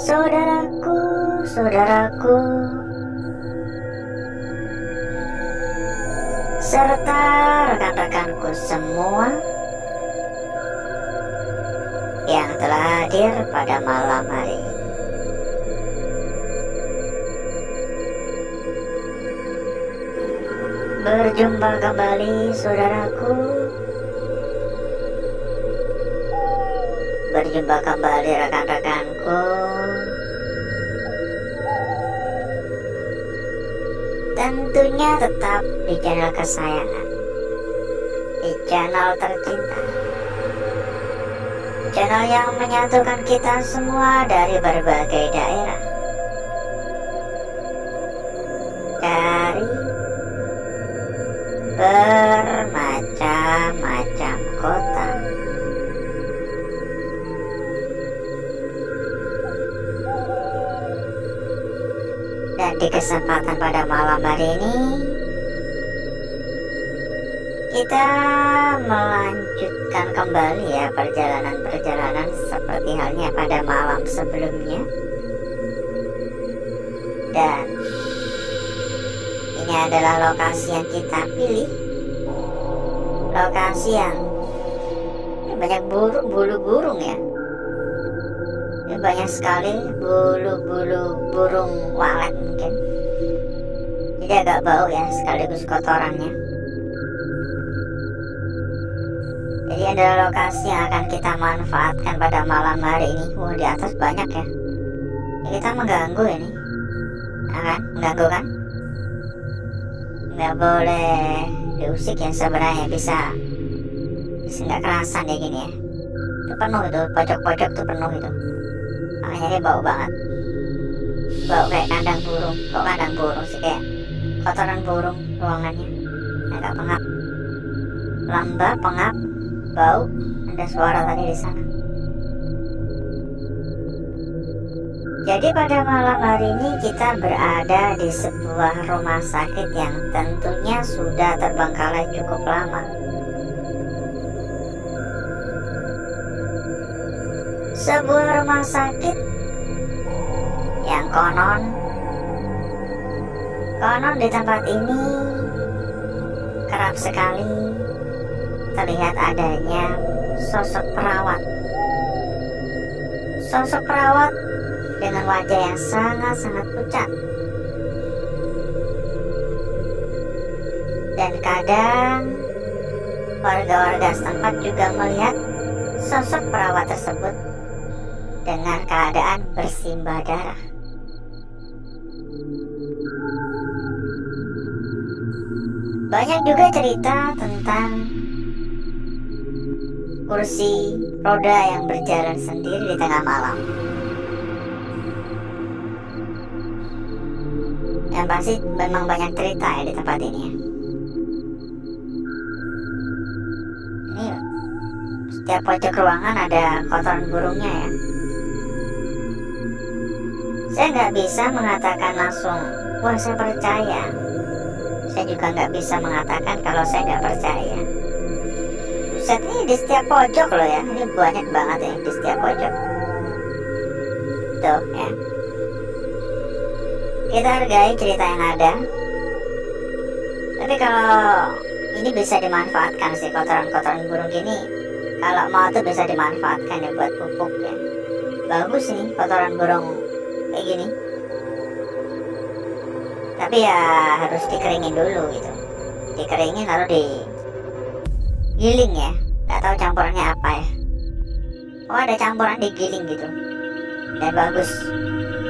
Saudaraku, saudaraku, serta rekan-rekanku semua yang telah hadir pada malam hari ini. Berjumpa kembali saudaraku, berjumpa kembali rekan-rekanku, tentunya tetap di channel kesayangan, di channel tercinta, channel yang menyatukan kita semua dari berbagai daerah, dari bermacam-macam kota. Dan di kesempatan pada malam hari ini, kita melanjutkan kembali ya perjalanan-perjalanan seperti halnya pada malam sebelumnya. Dan ini adalah lokasi yang kita pilih, lokasi yang banyak bulu burung ya. Ini banyak sekali bulu-bulu burung walet mungkin, jadi agak bau ya, sekaligus kotorannya. Jadi adalah lokasi yang akan kita manfaatkan pada malam hari ini. Di atas banyak ya. Kita mengganggu ini, kan? Mengganggu kan? Nggak boleh diusik yang sebenarnya, bisa nggak kerasan ya gini ya. Itu penuh itu, pojok-pojok tuh penuh itu. Makanya dia bau banget, bau kayak kandang burung. Kok kandang burung sih, kayak kotoran burung ruangannya. Agak pengap, lembab, pengap, bau. Ada suara tadi di sana. Jadi pada malam hari ini kita berada di sebuah rumah sakit yang tentunya sudah terbengkalai cukup lama. Sebuah rumah sakit yang konon di tempat ini kerap sekali terlihat adanya sosok perawat. Sosok perawat dengan wajah yang sangat-sangat pucat. Dan kadang warga-warga setempat juga melihat sosok perawat tersebut dengan keadaan bersimbah darah. Banyak juga cerita tentang kursi roda yang berjalan sendiri di tengah malam. Yang pasti memang banyak cerita ya di tempat ini ya. Ini setiap pojok ruangan ada kotoran burungnya ya. Saya nggak bisa mengatakan langsung, wah saya percaya. Saya juga nggak bisa mengatakan kalau saya nggak percaya. Buset, ini di setiap pojok loh ya. Ini banyak banget ya di setiap pojok. Tuh ya. Kita hargai cerita yang ada. Tapi kalau ini bisa dimanfaatkan sih, kotoran-kotoran burung gini, kalau mau tuh bisa dimanfaatkan ya buat pupuk ya. Bagus nih kotoran burung kayak gini. Tapi ya harus dikeringin dulu gitu. Dikeringin lalu digiling ya. Gak tahu campurannya apa ya. Oh ada campuran digiling gitu. Dan bagus.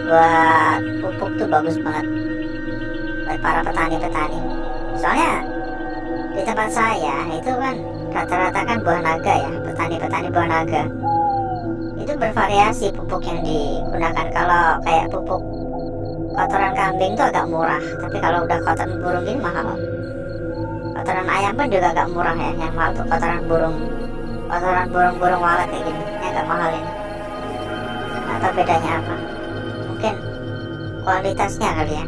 Buat pupuk tuh bagus banget buat para petani-petani. Soalnya di tempat saya itu kan rata-rata kan buah naga ya, petani-petani buah naga. Itu bervariasi pupuk yang digunakan. Kalau kayak pupuk kotoran kambing tuh agak murah, tapi kalau udah kotoran burung gini mahal. Kotoran ayam pun juga agak murah ya, yang mahal tuh kotoran burung walet kayak gini, ini agak mahal ini. Atau bedanya apa? Mungkin kualitasnya kali ya.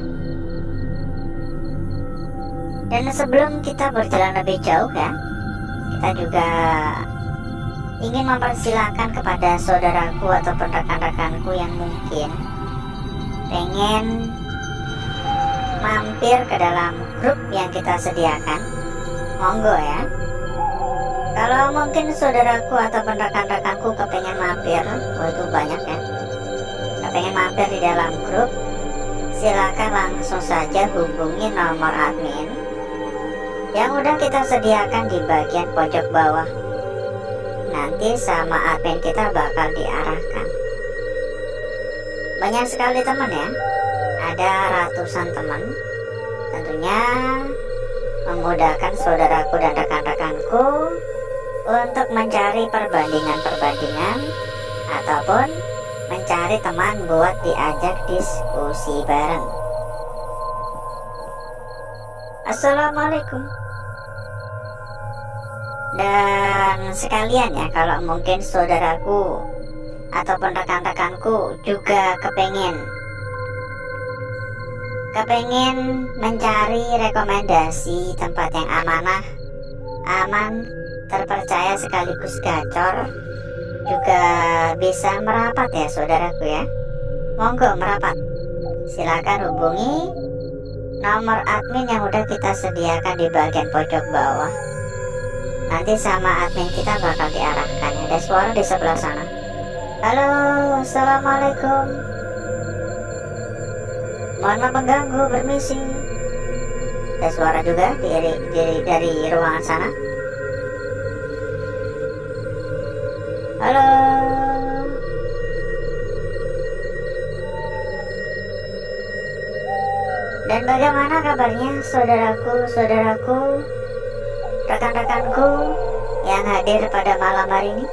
Dan sebelum kita berjalan lebih jauh ya, kita juga ingin mempersilahkan kepada saudaraku ataupun rekan-rekanku yang mungkin pengen mampir ke dalam grup yang kita sediakan. Monggo ya. Kalau mungkin saudaraku ataupun rekan-rekanku kepengen mampir, itu banyak ya, kepengen mampir di dalam grup, silakan langsung saja hubungi nomor admin yang udah kita sediakan di bagian pojok bawah. Nanti sama admin kita bakal diarahkan. Banyak sekali teman ya, ada ratusan teman. Tentunya memudahkan saudaraku dan rekan-rekanku untuk mencari perbandingan-perbandingan ataupun mencari teman buat diajak diskusi bareng. Assalamualaikum. Dan sekalian ya, kalau mungkin saudaraku ataupun rekan-rekanku juga kepengen mencari rekomendasi tempat yang aman, terpercaya sekaligus gacor, juga bisa merapat ya saudaraku ya. Monggo merapat, silakan hubungi nomor admin yang udah kita sediakan di bagian pojok bawah. Nanti sama admin kita bakal diarahkan. Ada suara di sebelah sana. Halo, assalamualaikum. Mohon maaf mengganggu, permisi. Ada suara juga dari ruangan sana. Halo. Dan bagaimana kabarnya saudaraku, rekan-rekanku yang hadir pada malam hari ini?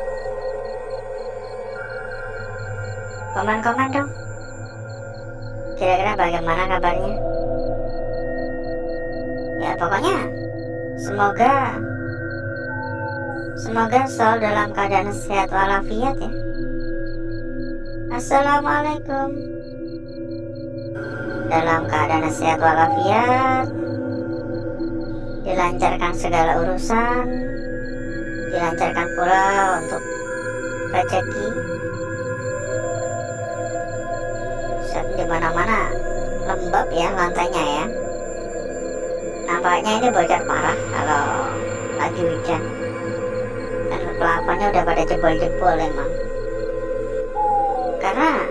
Komen-komen dong. Kira-kira bagaimana kabarnya? Ya pokoknya semoga selalu dalam keadaan sehat walafiat ya. Assalamualaikum. Dalam keadaan sehat walafiat, dilancarkan segala urusan, dilancarkan pula untuk rezeki. Di mana-mana lembab ya lantainya ya. Nampaknya ini bocor parah kalau lagi hujan. Dan pelapannya udah pada jebol-jebol emang. Karena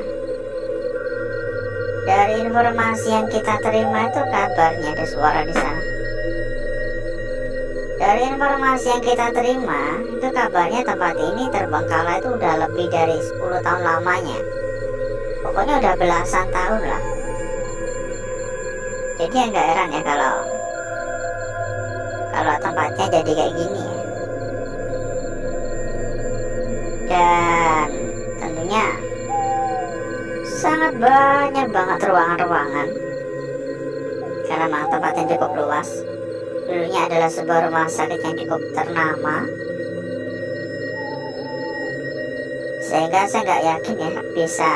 dari informasi yang kita terima itu kabarnya ada suara di sana. Dari informasi yang kita terima itu kabarnya tempat ini terbengkalai itu udah lebih dari 10 tahun lamanya. Pokoknya udah belasan tahun lah. Jadi ya nggak heran ya kalau tempatnya jadi kayak gini ya. Dan tentunya sangat banyak banget ruangan-ruangan karena memang tempatnya cukup luas. Dulunya adalah sebuah rumah sakit yang cukup ternama, sehingga saya nggak yakin ya bisa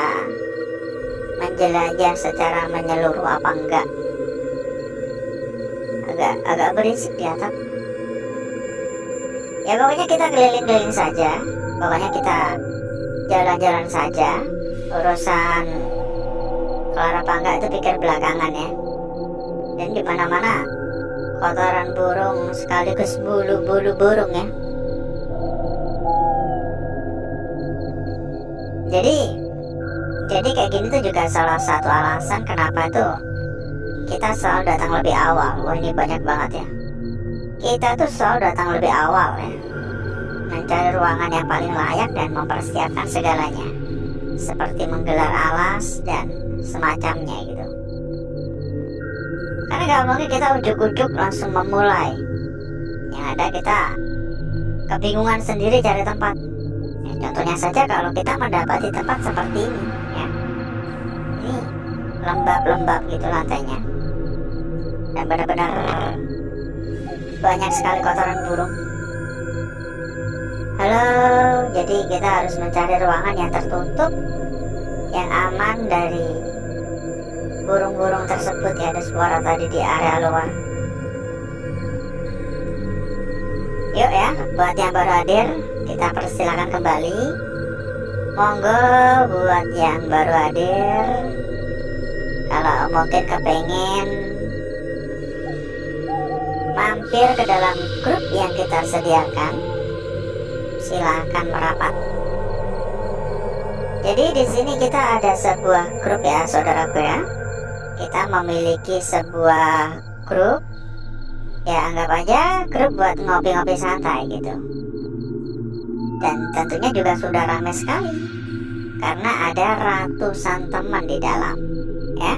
menjelajah secara menyeluruh apa enggak. Agak berisik di atap. Ya pokoknya kita keliling-keliling saja. Pokoknya kita jalan-jalan saja. Urusan kelar apa enggak itu pikir belakangan ya. Dan di mana-mana kotoran burung sekaligus bulu-bulu burung ya. Jadi kayak gini tuh juga salah satu alasan kenapa tuh kita selalu datang lebih awal. Wah ini banyak banget ya. Kita tuh selalu datang lebih awal ya, mencari ruangan yang paling layak dan mempersiapkan segalanya, seperti menggelar alas dan semacamnya gitu. Karena gak mungkin kita ujuk-ujuk langsung memulai. Yang ada kita kebingungan sendiri cari tempat. Ya, contohnya saja kalau kita mendapati tempat seperti ini ya. Ini lembab-lembab gitu lantainya. Dan benar-benar banyak sekali kotoran burung. Halo, jadi kita harus mencari ruangan yang tertutup, yang aman dari burung-burung tersebut ya. Ada suara tadi di area luar. Yuk ya, buat yang baru hadir, kita persilakan kembali. Monggo buat yang baru hadir, kalau mungkin kepengen mampir ke dalam grup yang kita sediakan, silakan merapat. Jadi di sini kita ada sebuah grup ya saudaraku ya. Kita memiliki sebuah grup, ya anggap aja grup buat ngopi-ngopi santai gitu. Dan tentunya juga sudah ramai sekali, karena ada ratusan teman di dalam ya.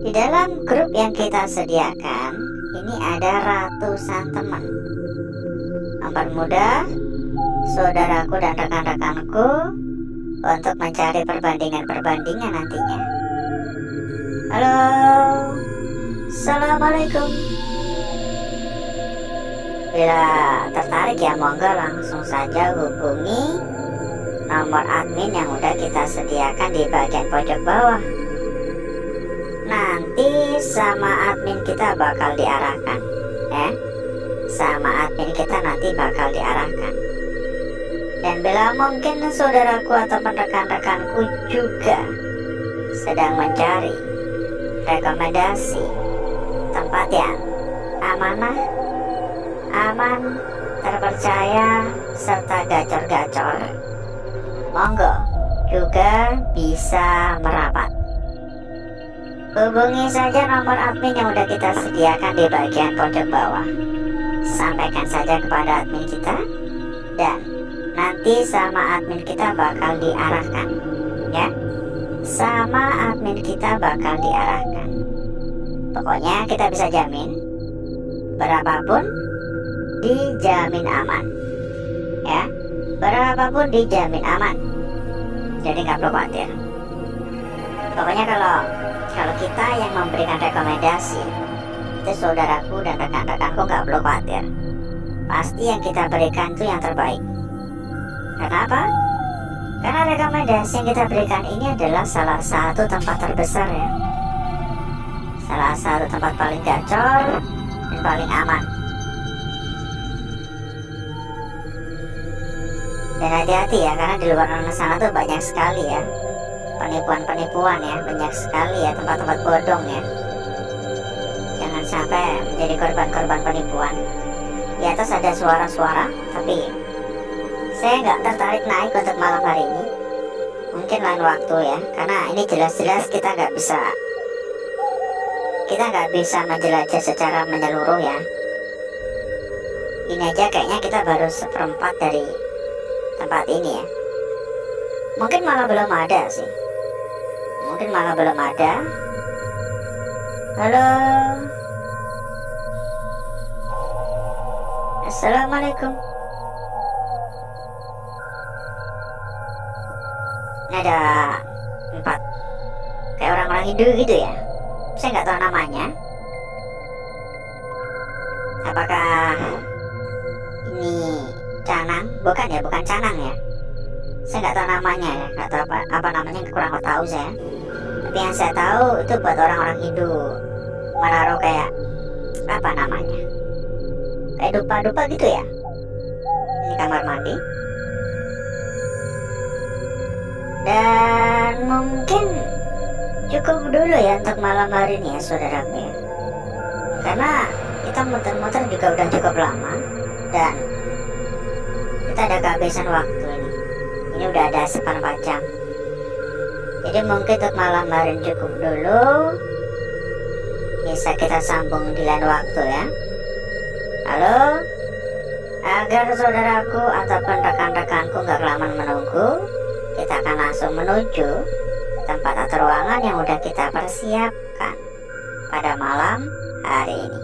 Di dalam grup yang kita sediakan ini ada ratusan teman. Mempermudah saudaraku dan rekan-rekanku untuk mencari perbandingan-perbandingan nantinya. Halo, assalamualaikum. Bila tertarik ya monggo langsung saja hubungi nomor admin yang udah kita sediakan di bagian pojok bawah. Nanti sama admin kita bakal diarahkan ya. Sama admin kita nanti bakal diarahkan. Dan bila mungkin saudaraku atau rekan-rekanku juga sedang mencari rekomendasi tempat yang amanah, aman, terpercaya, serta gacor-gacor, monggo juga bisa merapat. Hubungi saja nomor admin yang udah kita sediakan di bagian pojok bawah. Sampaikan saja kepada admin kita, dan nanti sama admin kita bakal diarahkan ya. Sama admin kita bakal diarahkan. Pokoknya kita bisa jamin berapapun dijamin aman ya. Berapapun dijamin aman. Jadi nggak perlu khawatir. Pokoknya kalau kita yang memberikan rekomendasi, itu saudaraku dan rekan-rekanku nggak perlu khawatir. Pasti yang kita berikan itu yang terbaik. Kenapa? Karena rekomendasi yang kita berikan ini adalah salah satu tempat terbesar ya. Salah satu tempat paling gacor dan paling aman. Dan hati-hati ya, karena di luar sana tuh banyak sekali ya penipuan-penipuan ya, banyak sekali ya tempat-tempat bodong ya. Jangan sampai menjadi korban-korban penipuan. Di atas ada suara-suara, tapi saya nggak tertarik naik untuk malam hari ini. Mungkin lain waktu ya, karena ini jelas-jelas kita nggak bisa menjelajah secara menyeluruh ya. Ini aja kayaknya kita baru seperempat dari tempat ini ya. Mungkin malah belum ada sih. Mungkin malah belum ada. Halo, assalamualaikum. Ini ada 4 kayak orang-orang Hindu gitu ya. Saya nggak tahu namanya. Apakah ini canang? Bukan ya, bukan canang ya. Saya nggak tahu namanya ya, nggak tahu apa namanya, kurang tahu saya. Tapi yang saya tahu itu buat orang-orang Hindu menaruh kayak apa namanya, kayak dupa-dupa gitu ya. Ini kamar mandi. Dan mungkin cukup dulu ya untuk malam hari ini ya saudaraku ya. Karena kita muter-muter juga udah cukup lama dan kita ada kehabisan waktu ini. Ini udah ada 4 jam. Jadi mungkin untuk malam hari ini cukup dulu. Bisa kita sambung di lain waktu ya. Halo, agar saudaraku ataupun rekan-rekanku nggak kelamaan menunggu, kita akan langsung menuju tempat atau ruangan yang udah kita persiapkan pada malam hari ini.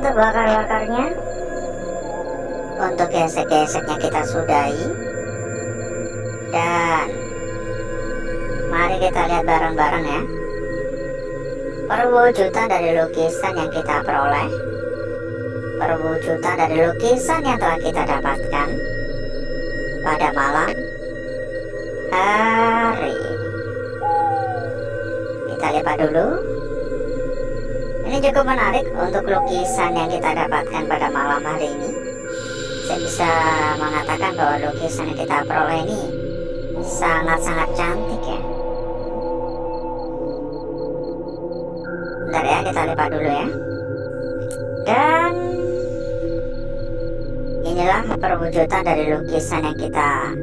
Untuk bakar-bakarnya, untuk gesek-geseknya kita sudahi. Dan mari kita lihat bareng-bareng ya perwujudan dari lukisan yang kita peroleh, perwujudan dari lukisan yang telah kita dapatkan pada malam hari ini. Kita lihat dulu. Ini cukup menarik untuk lukisan yang kita dapatkan pada malam hari ini. Saya bisa mengatakan bahwa lukisan yang kita peroleh ini sangat-sangat cantik ya. Bentar ya, kita lihat dulu ya. Dan inilah perwujudan dari lukisan yang kita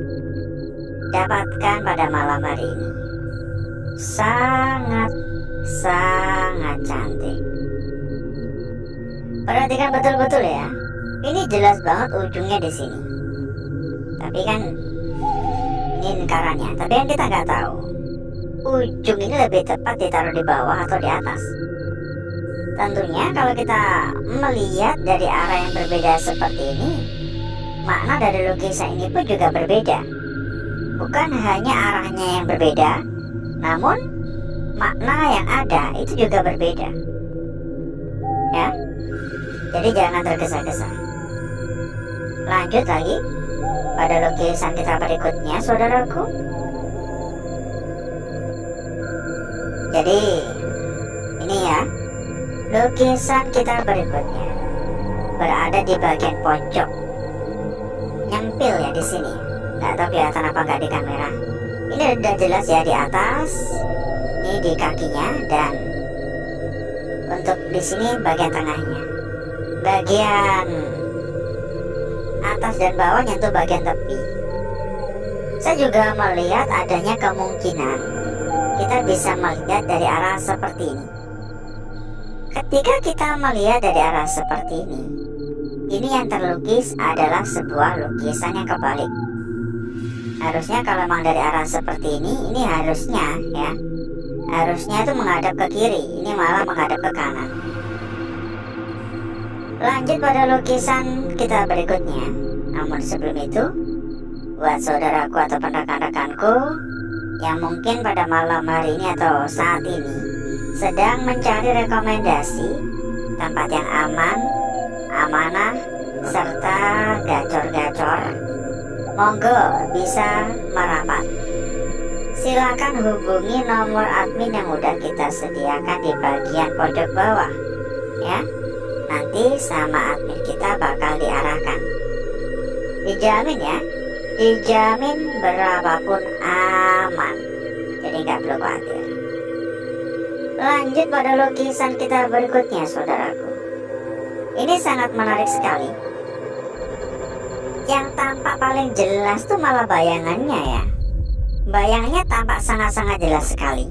dapatkan pada malam hari ini. Sangat cantik. Perhatikan betul-betul ya. Ini jelas banget ujungnya di sini. Tapi kan ini lingkarannya. Tapi yang kita nggak tahu, ujung ini lebih tepat ditaruh di bawah atau di atas. Tentunya kalau kita melihat dari arah yang berbeda seperti ini, makna dari lukisan ini pun juga berbeda. Bukan hanya arahnya yang berbeda, namun makna yang ada itu juga berbeda. Ya. Jadi jangan tergesa-gesa. Lanjut lagi pada lukisan kita berikutnya, saudaraku. Jadi ini ya, lukisan kita berikutnya berada di bagian pojok, nyempil ya di sini. Nggak tahu kelihatan apa nggak di kamera. Ini udah jelas ya di atas, ini di kakinya, dan untuk di sini bagian tengahnya. Bagian atas dan bawahnya itu bagian tepi. Saya juga melihat adanya kemungkinan kita bisa melihat dari arah seperti ini. Ketika kita melihat dari arah seperti ini yang terlukis adalah sebuah lukisan yang kebalik. Harusnya kalau memang dari arah seperti ini harusnya ya, harusnya itu menghadap ke kiri, ini malah menghadap ke kanan. Lanjut pada lukisan kita berikutnya. Namun sebelum itu, buat saudaraku atau rekan-rekanku yang mungkin pada malam hari ini atau saat ini sedang mencari rekomendasi tempat yang aman, amanah, serta gacor-gacor, monggo bisa merapat. Silakan hubungi nomor admin yang udah kita sediakan di bagian pojok bawah ya. Nanti sama admin kita bakal diarahkan. Dijamin ya, dijamin berapapun aman. Jadi nggak perlu khawatir. Lanjut pada lukisan kita berikutnya, saudaraku. Ini sangat menarik sekali. Yang tampak paling jelas tuh malah bayangannya ya. Bayangannya tampak sangat-sangat jelas sekali.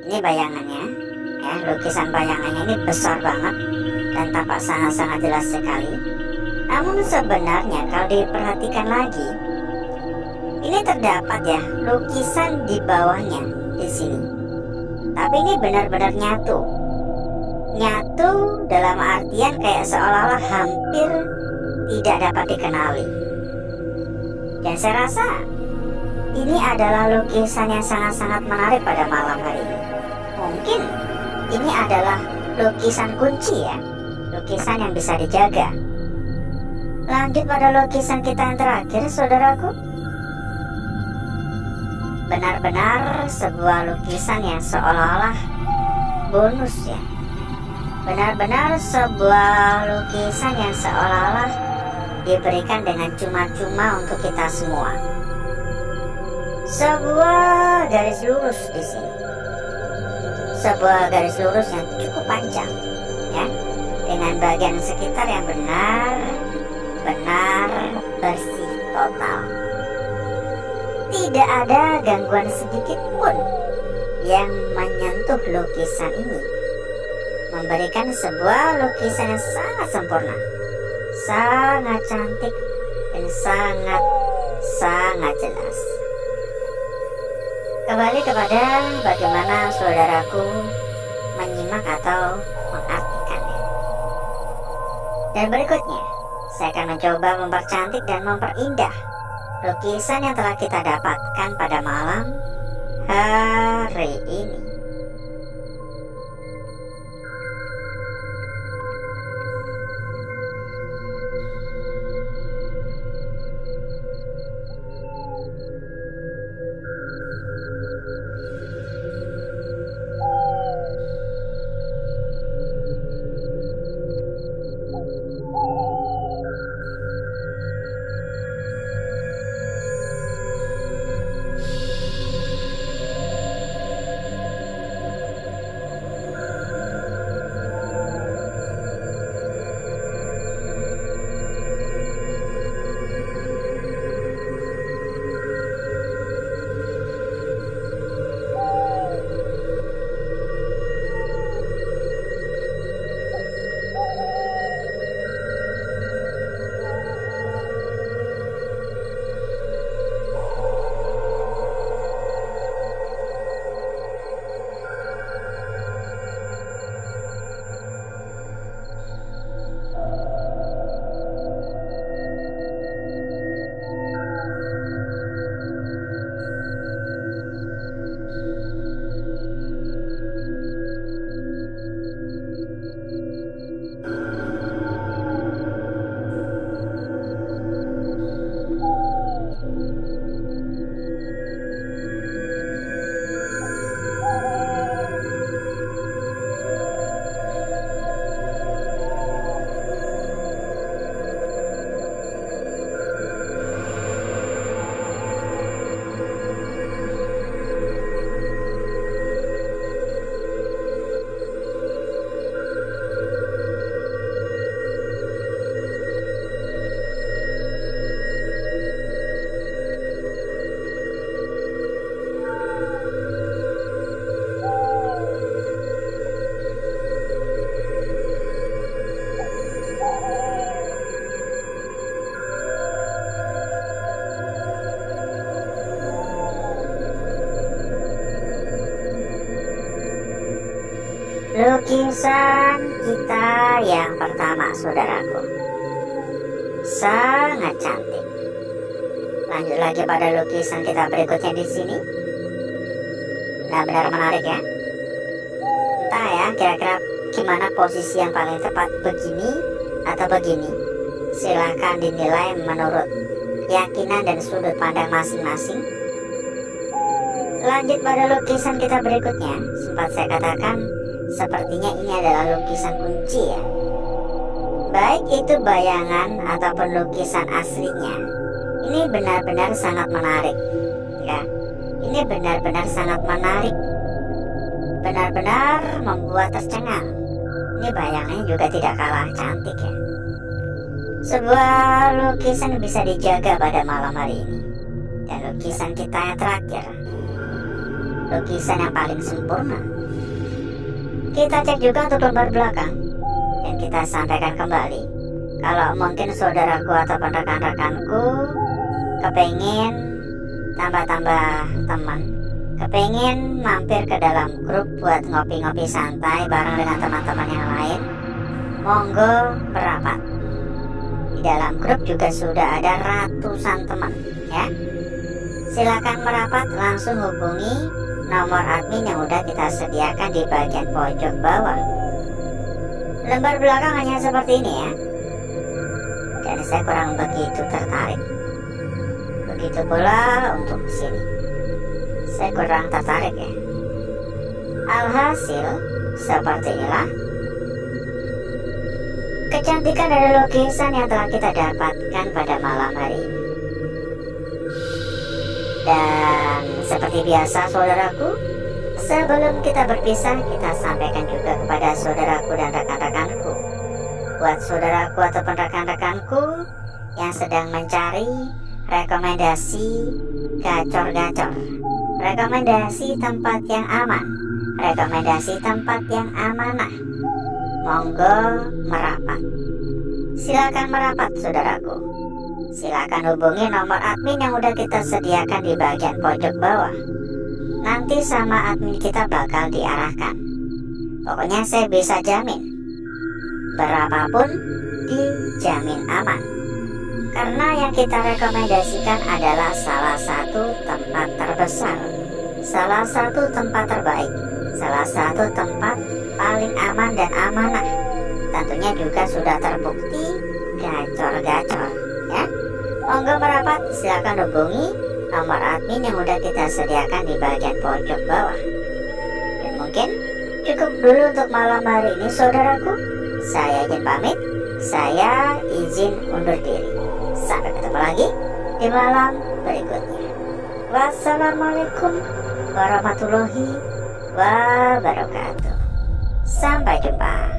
Ini bayangannya ya, lukisan bayangannya ini besar banget dan tampak sangat-sangat jelas sekali. Namun sebenarnya kalau diperhatikan lagi, ini terdapat ya lukisan di bawahnya di sini. Tapi ini benar-benar nyatu. Nyatu dalam artian kayak seolah-olah hampir tidak dapat dikenali. Dan saya rasa ini adalah lukisan yang sangat-sangat menarik pada malam hari ini. Mungkin ini adalah lukisan kunci ya, lukisan yang bisa dijaga. Lanjut pada lukisan kita yang terakhir, saudaraku. Benar-benar sebuah lukisan yang seolah-olah bonus ya. Benar-benar sebuah lukisan yang seolah-olah diberikan dengan cuma-cuma untuk kita semua. Sebuah garis lurus di sini. Sebuah garis lurus yang cukup panjang ya, dengan bagian sekitar yang benar-benar bersih total. Tidak ada gangguan sedikit pun yang menyentuh lukisan ini. Memberikan sebuah lukisan yang sangat sempurna, sangat cantik, dan sangat jelas. Kembali kepada bagaimana saudaraku menyimak atau mengartikannya. Dan berikutnya, saya akan mencoba mempercantik dan memperindah lukisan yang telah kita dapatkan pada malam hari ini. Lukisan kita yang pertama, saudaraku, sangat cantik. Lanjut lagi pada lukisan kita berikutnya di sini. Benar-benar menarik ya. Entah ya, gimana posisi yang paling tepat, begini atau begini? Silahkan dinilai menurut keyakinan dan sudut pandang masing-masing. Lanjut pada lukisan kita berikutnya. Sempat saya katakan sepertinya ini adalah lukisan kunci ya. Baik itu bayangan ataupun lukisan aslinya, ini benar-benar sangat menarik ya. Ini benar-benar sangat menarik, benar-benar membuat tercengang. Ini bayangannya juga tidak kalah cantik ya. Sebuah lukisan bisa dijaga pada malam hari ini. Dan lukisan kita yang terakhir, lukisan yang paling sempurna. Kita cek juga untuk lembar belakang, dan kita sampaikan kembali. Kalau mungkin saudaraku ataupun rekan-rekanku kepengen tambah-tambah teman, kepengen mampir ke dalam grup buat ngopi-ngopi santai bareng dengan teman-teman yang lain, monggo merapat. Di dalam grup juga sudah ada ratusan teman ya. Silakan merapat, langsung hubungi nomor admin yang udah kita sediakan di bagian pojok bawah. Lembar belakang hanya seperti ini ya. Dan saya kurang begitu tertarik. Begitu pula untuk sini, saya kurang tertarik ya. Alhasil seperti inilah kecantikan dari lukisan yang telah kita dapatkan pada malam hari ini. Dan seperti biasa saudaraku, sebelum kita berpisah, kita sampaikan juga kepada saudaraku dan rekan-rekanku. Buat saudaraku ataupun rekan-rekanku yang sedang mencari rekomendasi gacor-gacor, rekomendasi tempat yang aman, rekomendasi tempat yang amanah, monggo merapat. Silakan merapat saudaraku. Silakan hubungi nomor admin yang udah kita sediakan di bagian pojok bawah. Nanti sama admin kita bakal diarahkan. Pokoknya saya bisa jamin, berapapun dijamin aman. Karena yang kita rekomendasikan adalah salah satu tempat terbesar, salah satu tempat terbaik, salah satu tempat paling aman dan amanah. Tentunya juga sudah terbukti gacor-gacor ya. Monggo merapat, silakan hubungi nomor admin yang udah kita sediakan di bagian pojok bawah. Dan mungkin cukup dulu untuk malam hari ini saudaraku. Saya izin pamit, saya izin undur diri. Sampai ketemu lagi di malam berikutnya. Wassalamualaikum warahmatullahi wabarakatuh. Sampai jumpa.